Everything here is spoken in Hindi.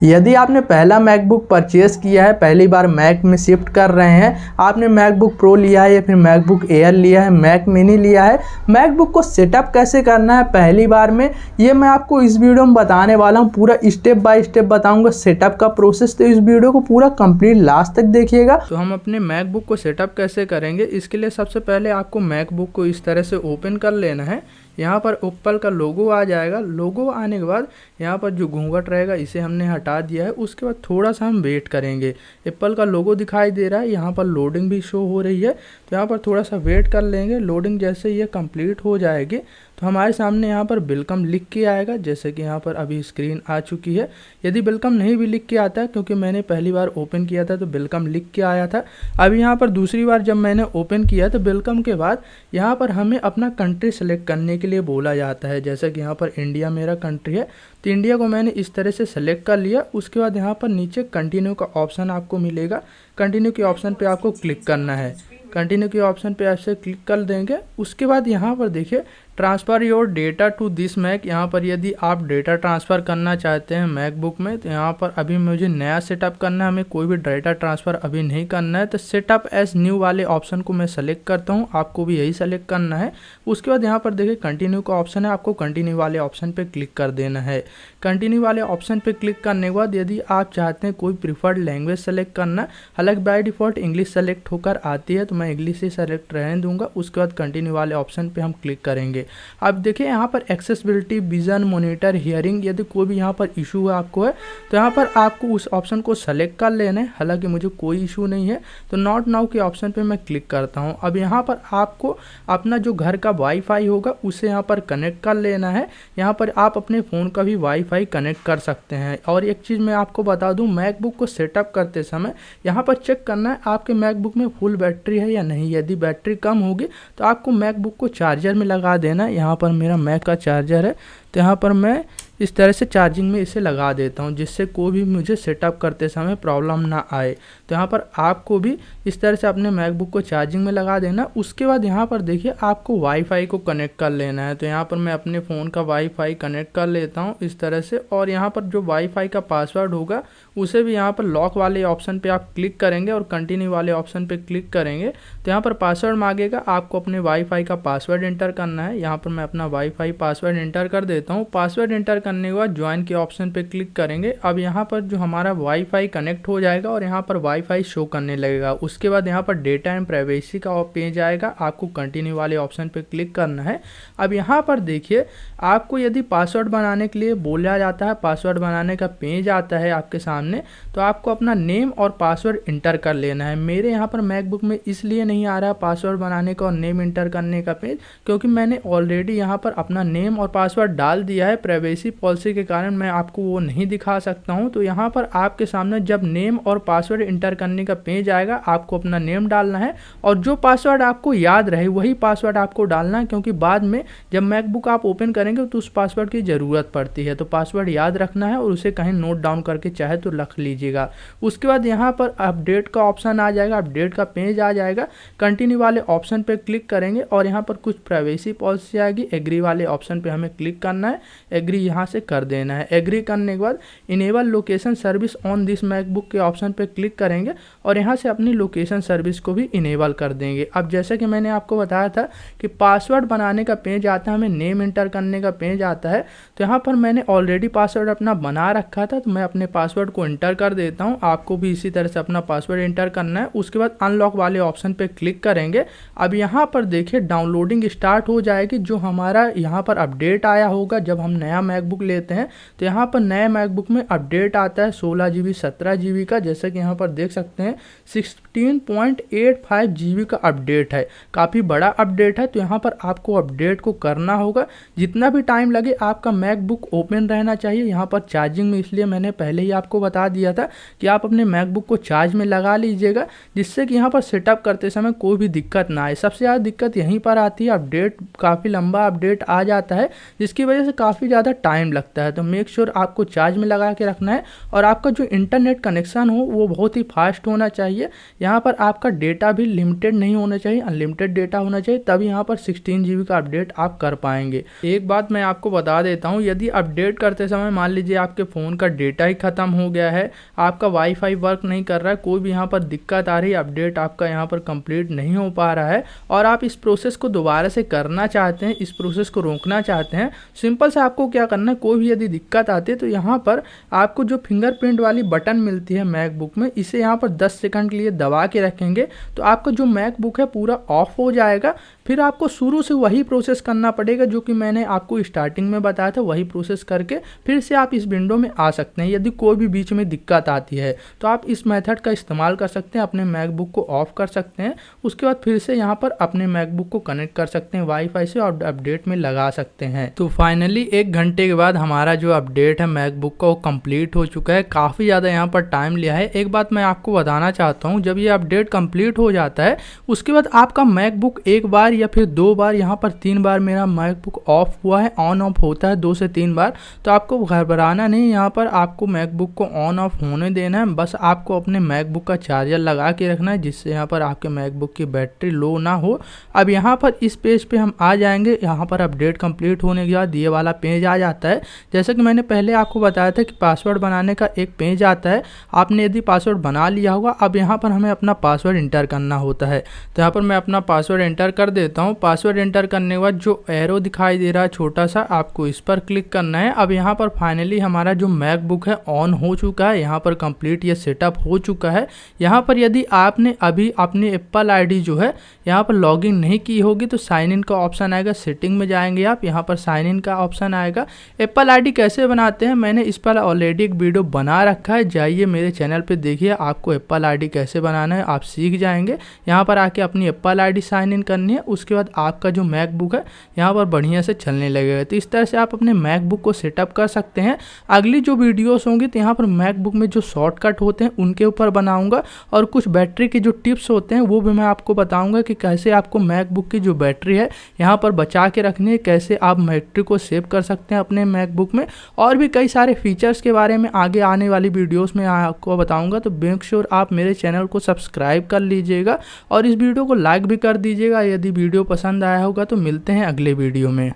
यदि आपने पहला मैकबुक परचेस किया है, पहली बार मैक में शिफ्ट कर रहे हैं, आपने मैकबुक प्रो लिया है या फिर मैकबुक एयर लिया है, मैक मिनी लिया है, मैकबुक को सेटअप कैसे करना है पहली बार में, ये मैं आपको इस वीडियो में बताने वाला हूँ। पूरा स्टेप बाय स्टेप बताऊंगा सेटअप का प्रोसेस, तो इस वीडियो को पूरा कंप्लीट लास्ट तक देखिएगा। तो हम अपने मैकबुक को सेटअप कैसे करेंगे, इसके लिए सबसे पहले आपको मैकबुक को इस तरह से ओपन कर लेना है। यहाँ पर एप्पल का लोगो आ जाएगा। लोगो आने के बाद यहाँ पर जो घूंघट रहेगा इसे हमने हटा दिया है। उसके बाद थोड़ा सा हम वेट करेंगे। एप्पल का लोगो दिखाई दे रहा है, यहाँ पर लोडिंग भी शो हो रही है, तो यहाँ पर थोड़ा सा वेट कर लेंगे। लोडिंग जैसे ये कंप्लीट हो जाएगी तो हमारे सामने यहाँ पर वेलकम लिख के आएगा, जैसे कि यहाँ पर अभी स्क्रीन आ चुकी है। यदि वेलकम नहीं भी लिख के आता है, क्योंकि मैंने पहली बार ओपन किया था तो वेलकम लिख के आया था। अभी यहाँ पर दूसरी बार जब मैंने ओपन किया तो वेलकम के बाद यहाँ पर हमें अपना कंट्री सेलेक्ट करने के लिए बोला जाता है। जैसे कि यहाँ पर इंडिया मेरा कंट्री है, तो इंडिया को मैंने इस तरह से सेलेक्ट कर लिया। उसके बाद यहाँ पर नीचे कंटिन्यू का ऑप्शन आपको मिलेगा। कंटिन्यू के ऑप्शन पे आपको क्लिक करना है। कंटिन्यू के ऑप्शन पे ऐसे क्लिक कर देंगे। उसके बाद यहाँ पर देखिए transfer your data to this Mac. यहाँ पर यदि आप डेटा ट्रांसफ़र करना चाहते हैं मैकबुक में, तो यहाँ पर अभी मुझे नया सेटअप करना है, हमें कोई भी डेटा ट्रांसफ़र अभी नहीं करना है। तो सेटअप एज न्यू वाले ऑप्शन को मैं सेलेक्ट करता हूँ, आपको भी यही सेलेक्ट करना है। उसके बाद यहाँ पर देखिए कंटिन्यू का ऑप्शन है, आपको कंटिन्यू वाले ऑप्शन पर क्लिक कर देना है। कंटिन्यू वाले ऑप्शन पर क्लिक करने के बाद यदि आप चाहते हैं कोई प्रीफर्ड लैंग्वेज सेलेक्ट करना, हालांकि बाय डिफ़ॉल्ट इंग्लिश सेलेक्ट होकर आती है, तो मैं इंग्लिश ही सेलेक्ट रहने दूंगा। उसके बाद कंटिन्यू वाले ऑप्शन पे हम क्लिक करेंगे। अब देखिए यहाँ पर एक्सेसिबिलिटी, विजन, मॉनिटर, हियरिंग, यदि कोई भी यहाँ पर इशू आपको है तो यहाँ पर आपको उस ऑप्शन को सेलेक्ट कर लेना है। हालांकि मुझे कोई इशू नहीं है, तो नॉट नाउ के ऑप्शन पे मैं क्लिक करता हूँ। अब यहाँ पर आपको अपना जो घर का वाईफाई होगा उसे यहाँ पर कनेक्ट कर लेना है। यहाँ पर आप अपने फ़ोन का भी वाईफाई कनेक्ट कर सकते हैं। और एक चीज़ मैं आपको बता दूँ, मैकबुक को सेटअप करते समय यहाँ पर चेक करना है आपके मैकबुक में फुल बैटरी है या नहीं। यदि बैटरी कम होगी तो आपको मैकबुक को चार्जर में लगा देना। यहाँ पर मेरा मैक का चार्जर है, तो यहाँ पर मैं इस तरह से चार्जिंग में इसे लगा देता हूँ, जिससे कोई भी मुझे सेटअप करते समय प्रॉब्लम ना आए। तो यहाँ पर आपको भी इस तरह से अपने मैकबुक को चार्जिंग में लगा देना। उसके बाद यहाँ पर देखिए आपको वाईफाई को कनेक्ट कर लेना है। तो यहाँ पर मैं अपने फ़ोन का वाईफाई कनेक्ट कर लेता हूँ इस तरह से। और यहाँ पर जो वाईफाई का पासवर्ड होगा उसे भी यहाँ पर लॉक वाले ऑप्शन पे आप क्लिक करेंगे और कंटिन्यू वाले ऑप्शन पे क्लिक करेंगे, तो यहाँ पर पासवर्ड मांगेगा, आपको अपने वाईफाई का पासवर्ड एंटर करना है। यहाँ पर मैं अपना वाईफाई पासवर्ड एंटर कर देता हूँ। पासवर्ड एंटर करने के बाद ज्वाइन के ऑप्शन पे क्लिक करेंगे। अब यहाँ पर जो हमारा वाईफाई कनेक्ट हो जाएगा और यहाँ पर वाईफाई शो करने लगेगा। उसके बाद यहाँ पर डेटा एंड प्राइवेसी का पेज आएगा, आपको कंटिन्यू वाले ऑप्शन पे क्लिक करना है। अब यहाँ पर देखिए आपको यदि पासवर्ड बनाने के लिए बोला जाता है, पासवर्ड बनाने का पेज आता है आपके सामने, तो आपको अपना नेम और पासवर्ड इंटर कर लेना है। मेरे यहाँ पर मैकबुक में इसलिए नहीं आ रहा पासवर्ड बनाने का और नेम इंटर करने का पेज, क्योंकि मैंने ऑलरेडी यहाँ पर अपना नेम और पासवर्ड डाल दिया है। प्राइवेसी पॉलिसी के कारण मैं आपको वो नहीं दिखा सकता हूँ। तो यहाँ पर आपके सामने जब नेम और पासवर्ड इंटर करने का पेज आएगा, आपको अपना नेम डालना है और जो पासवर्ड आपको याद रहे वही पासवर्ड आपको डालना है, क्योंकि बाद में जब मैकबुक आप ओपन करेंगे तो उस पासवर्ड की ज़रूरत पड़ती है। तो पासवर्ड याद रखना है और उसे कहीं नोट डाउन करके चाहे तो रख लीजिएगा। उसके बाद यहाँ पर अपडेट का ऑप्शन आ जाएगा, अपडेट का पेज आ जाएगा। कंटिन्यू वाले ऑप्शन पे क्लिक करेंगे और यहाँ पर कुछ प्राइवेसी पॉलिसी आएगी, एग्री वाले ऑप्शन पे हमें क्लिक करना है, एग्री यहाँ से कर देना है। एग्री करने के बाद enable location service on this MacBook के ऑप्शन पे क्लिक करेंगे और यहाँ से अपनी लोकेशन सर्विस को भी इनेबल कर देंगे। अब जैसे कि मैंने आपको बताया था कि पासवर्ड बनाने का पेज आता है, हमें नेम इंटर करने का पेज आता है, तो यहाँ पर मैंने ऑलरेडी पासवर्ड अपना बना रखा था, तो मैं अपने पासवर्ड को इंटर कर देता हूँ। आपको भी इसी तरह से अपना पासवर्ड इंटर करना है। उसके बाद अनलॉक वाले ऑप्शन पे क्लिक करेंगे। अब यहाँ पर देखिए डाउनलोडिंग स्टार्ट हो जाएगी। जो हमारा यहाँ पर अपडेट आया होगा जब हम नया मैकबुक लेते हैं, तो यहाँ पर नए मैकबुक में अपडेट आता है 16 GB 17 GB का। जैसे कि यहाँ पर देख सकते हैं 16.85 GB का अपडेट है, काफ़ी बड़ा अपडेट है। तो यहाँ पर आपको अपडेट को करना होगा, जितना भी टाइम लगे आपका मैकबुक ओपन रहना चाहिए। यहाँ पर चार्जिंग में इसलिए मैंने पहले ही आपको बता दिया था कि आप अपने मैकबुक को चार्ज में लगा लीजिएगा, जिससे कि यहाँ पर सेटअप करते समय कोई भी दिक्कत ना आए। सबसे ज़्यादा दिक्कत यहीं पर आती है, अपडेट काफ़ी लंबा अपडेट आ जाता है, जिसकी वजह से काफ़ी ज़्यादा टाइम टाइम लगता है। तो मेक श्योर आपको चार्ज में लगा के रखना है और आपका जो इंटरनेट कनेक्शन हो वो बहुत ही फास्ट होना चाहिए। यहाँ पर आपका डेटा भी लिमिटेड नहीं होना चाहिए, अनलिमिटेड डेटा होना चाहिए, तभी यहाँ पर 16 GB का अपडेट आप कर पाएंगे। एक बात मैं आपको बता देता हूँ, यदि अपडेट करते समय मान लीजिए आपके फ़ोन का डेटा ही ख़त्म हो गया है, आपका वाईफाई वर्क नहीं कर रहा है, कोई भी यहाँ पर दिक्कत आ रही है, अपडेट आपका यहाँ पर कंप्लीट नहीं हो पा रहा है और आप इस प्रोसेस को दोबारा से करना चाहते हैं, इस प्रोसेस को रोकना चाहते हैं, सिंपल से आपको क्या करना है, कोई भी यदि दिक्कत आती है तो यहाँ पर आपको जो फिंगरप्रिंट वाली बटन मिलती है मैकबुक में, इसे यहाँ पर 10 सेकंड के लिए दबा के रखेंगे तो आपका जो मैकबुक है पूरा ऑफ हो जाएगा। फिर आपको शुरू से वही प्रोसेस करना पड़ेगा जो कि मैंने आपको स्टार्टिंग में बताया था, वही प्रोसेस करके फिर से आप इस विंडो में आ सकते हैं। यदि कोई भी बीच में दिक्कत आती है तो आप इस मेथड का इस्तेमाल कर सकते हैं, अपने मैकबुक को ऑफ कर सकते हैं, उसके बाद फिर से यहाँ पर अपने मैकबुक को कनेक्ट कर सकते हैं वाईफाई से और अपडेट में लगा सकते हैं। तो फाइनली 1 घंटे के बाद हमारा जो अपडेट है मैकबुक का वो कंप्लीट हो चुका है। काफ़ी ज़्यादा यहाँ पर टाइम लिया है। एक बात मैं आपको बताना चाहता हूँ, जब ये अपडेट कंप्लीट हो जाता है उसके बाद आपका मैकबुक एक बार या फिर 2 बार, यहाँ पर 3 बार मेरा मैकबुक ऑफ हुआ है, ऑन ऑफ होता है 2 से 3 बार, तो आपको घबराना नहीं। यहाँ पर आपको मैकबुक को ऑन ऑफ होने देना है, बस आपको अपने मैकबुक का चार्जर लगा के रखना है जिससे यहाँ पर आपके मैकबुक की बैटरी लो ना हो। अब यहाँ पर इस पेज पे हम आ जाएंगे। यहाँ पर अपडेट कंप्लीट होने के बाद ये वाला पेज आ जाता है। जैसे कि मैंने पहले आपको बताया था कि पासवर्ड बनाने का एक पेज आता है, आपने यदि पासवर्ड बना लिया होगा, अब यहाँ पर हमें अपना पासवर्ड इंटर करना होता है। तो यहाँ पर मैं अपना पासवर्ड एंटर कर देता हूँ। पासवर्ड एंटर करने के बाद जो एरो दिखाई दे रहा है छोटा सा, आपको इस पर क्लिक करना है। अब यहाँ पर फाइनली हमारा जो मैकबुक है ऑन हो चुका है, यहाँ पर कंप्लीट ये सेटअप हो चुका है। यहाँ पर यदि आपने अभी अपनी एप्पल आईडी जो है यहाँ पर लॉगिन नहीं की होगी तो साइन इन का ऑप्शन आएगा, सेटिंग में जाएंगे आप, यहाँ पर साइन इन का ऑप्शन आएगा। एप्पल आईडी कैसे बनाते हैं मैंने इस पर ऑलरेडी एक वीडियो बना रखा है, जाइए मेरे चैनल पे देखिए, आपको एप्पल आईडी कैसे बनाना है आप सीख जाएंगे। यहाँ पर आके अपनी एप्पल आईडी साइन इन करनी है, उसके बाद आपका जो मैकबुक है यहाँ पर बढ़िया से चलने लगेगा। तो इस तरह से आप अपने मैकबुक को सेटअप कर सकते हैं। अगली जो वीडियोस होंगी तो यहाँ पर मैकबुक में जो शॉर्टकट होते हैं उनके ऊपर बनाऊंगा और कुछ बैटरी के जो टिप्स होते हैं वो भी मैं आपको बताऊंगा कि कैसे आपको मैकबुक की जो बैटरी है यहाँ पर बचा के रखनी है, कैसे आप बैटरी को सेव कर सकते हैं अपने मैकबुक में, और भी कई सारे फीचर्स के बारे में आगे आने वाली वीडियोस में आपको बताऊंगा। तो मेक श्योर आप मेरे चैनल को सब्सक्राइब कर लीजिएगा और इस वीडियो को लाइक भी कर दीजिएगा। यदि वीडियो पसंद आया होगा तो मिलते हैं अगले वीडियो में।